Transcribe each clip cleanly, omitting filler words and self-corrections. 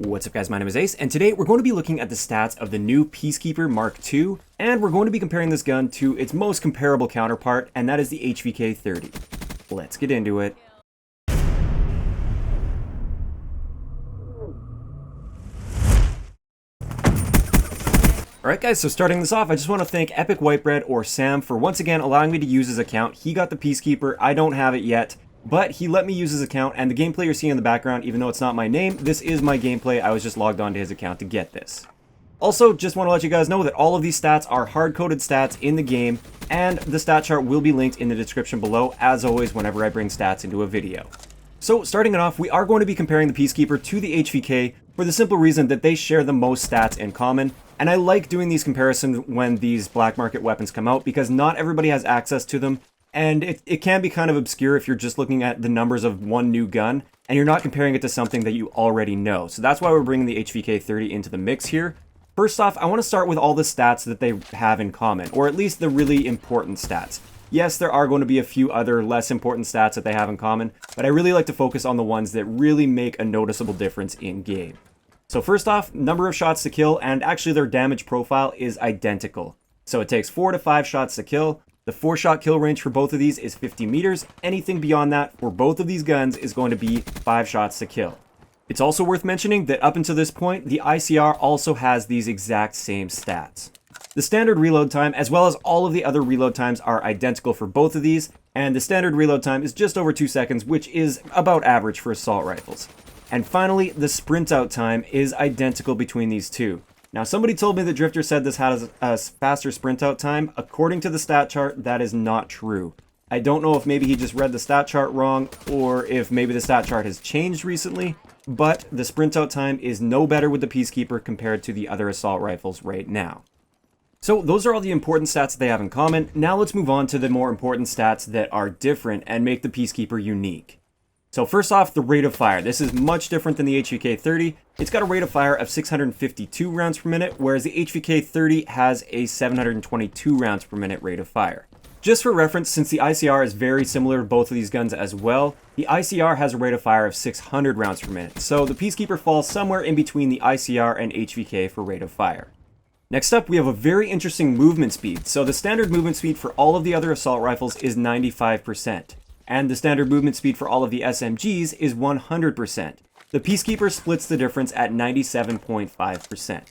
What's up guys, my name is Ace, and today we're going to be looking at the stats of the new Peacekeeper MK2, and we're going to be comparing this gun to its most comparable counterpart, and that is the HVK 30. Let's get into it. Alright guys, so starting this off, I just want to thank Epic Whitebread, or Sam, for once again allowing me to use his account. He got the Peacekeeper, I don't have it yet. But he let me use his account, and the gameplay you're seeing in the background, even though it's not my name, this is my gameplay. I was just logged on to his account to get this. Also, just want to let you guys know that all of these stats are hard-coded stats in the game, and the stat chart will be linked in the description below, as always, whenever I bring stats into a video. So, starting it off, we are going to be comparing the Peacekeeper to the HVK for the simple reason that they share the most stats in common, and I like doing these comparisons when these black market weapons come out, because not everybody has access to them. And it can be kind of obscure if you're just looking at the numbers of one new gun, and you're not comparing it to something that you already know. So that's why we're bringing the HVK 30 into the mix here. First off, I want to start with all the stats that they have in common, or at least the really important stats. Yes, there are going to be a few other less important stats that they have in common, but I really like to focus on the ones that really make a noticeable difference in game. So first off, number of shots to kill, and actually their damage profile is identical. So it takes 4 to 5 shots to kill. The 4-shot kill range for both of these is 50 meters. Anything beyond that for both of these guns is going to be 5 shots to kill. It's also worth mentioning that up until this point, the ICR also has these exact same stats. The standard reload time, as well as all of the other reload times, are identical for both of these, and the standard reload time is just over 2 seconds, which is about average for assault rifles. And finally, the sprint out time is identical between these two. Now, somebody told me that Drifter said this has a faster sprint out time. According to the stat chart, that is not true. I don't know if maybe he just read the stat chart wrong, or if maybe the stat chart has changed recently, but the sprint out time is no better with the Peacekeeper compared to the other assault rifles right now. So those are all the important stats that they have in common. Now let's move on to the more important stats that are different and make the Peacekeeper unique. So first off, the rate of fire. This is much different than the HVK 30. It's got a rate of fire of 652 rounds per minute, whereas the HVK 30 has a 722 rounds per minute rate of fire. Just for reference, since the ICR is very similar to both of these guns as well, the ICR has a rate of fire of 600 rounds per minute. So the Peacekeeper falls somewhere in between the ICR and HVK for rate of fire. Next up, we have a very interesting movement speed. So the standard movement speed for all of the other assault rifles is 95%. And the standard movement speed for all of the SMGs is 100%. The Peacekeeper splits the difference at 97.5%.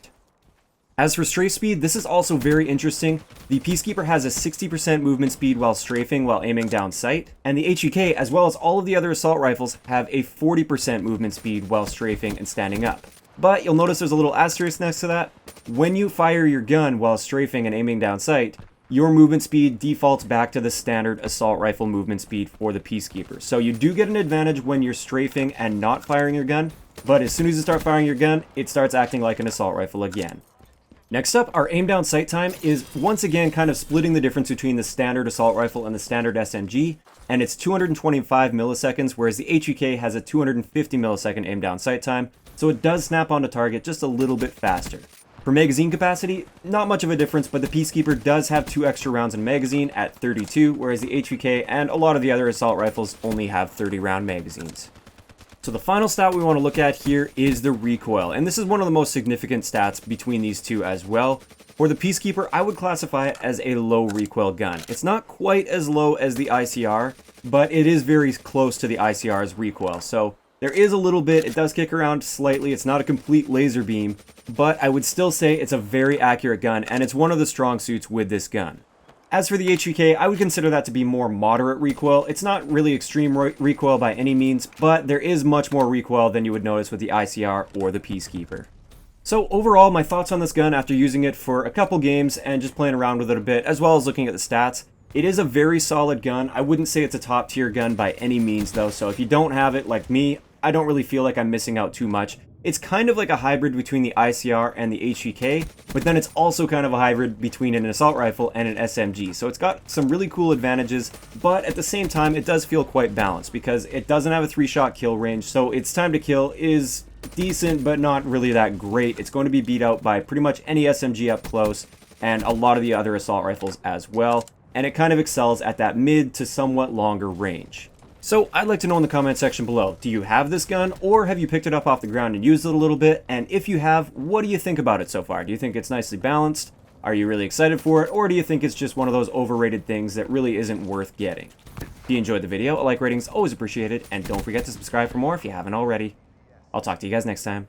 As for strafe speed, this is also very interesting. The Peacekeeper has a 60% movement speed while strafing while aiming down sight, and the HVK, as well as all of the other assault rifles, have a 40% movement speed while strafing and standing up. But you'll notice there's a little asterisk next to that. When you fire your gun while strafing and aiming down sight, your movement speed defaults back to the standard assault rifle movement speed for the Peacekeeper. So you do get an advantage when you're strafing and not firing your gun, but as soon as you start firing your gun, it starts acting like an assault rifle again. Next up, our aim down sight time is once again kind of splitting the difference between the standard assault rifle and the standard SMG, and it's 225 milliseconds, whereas the HVK has a 250 millisecond aim down sight time, so it does snap onto target just a little bit faster. For magazine capacity, not much of a difference, but the Peacekeeper does have 2 extra rounds in magazine at 32, whereas the HVK and a lot of the other assault rifles only have 30 round magazines. So the final stat we want to look at here is the recoil, and this is one of the most significant stats between these two as well. For the Peacekeeper, I would classify it as a low recoil gun. It's not quite as low as the ICR, but it is very close to the ICR's recoil, so there is a little bit, it does kick around slightly, it's not a complete laser beam, but I would still say it's a very accurate gun, and it's one of the strong suits with this gun. As for the HVK, I would consider that to be more moderate recoil. It's not really extreme recoil by any means, but there is much more recoil than you would notice with the ICR or the Peacekeeper. So overall, my thoughts on this gun after using it for a couple games and just playing around with it a bit, as well as looking at the stats. It is a very solid gun. I wouldn't say it's a top tier gun by any means though, so if you don't have it like me, I don't really feel like I'm missing out too much. It's kind of like a hybrid between the ICR and the HVK, but then it's also kind of a hybrid between an assault rifle and an SMG. So it's got some really cool advantages, but at the same time, it does feel quite balanced because it doesn't have a 3-shot kill range, so its time to kill is decent, but not really that great. It's going to be beat out by pretty much any SMG up close and a lot of the other assault rifles as well, and it kind of excels at that mid to somewhat longer range. So I'd like to know in the comment section below, do you have this gun or have you picked it up off the ground and used it a little bit? And if you have, what do you think about it so far? Do you think it's nicely balanced? Are you really excited for it? Or do you think it's just one of those overrated things that really isn't worth getting? If you enjoyed the video, a like rating is always appreciated, and don't forget to subscribe for more if you haven't already. I'll talk to you guys next time.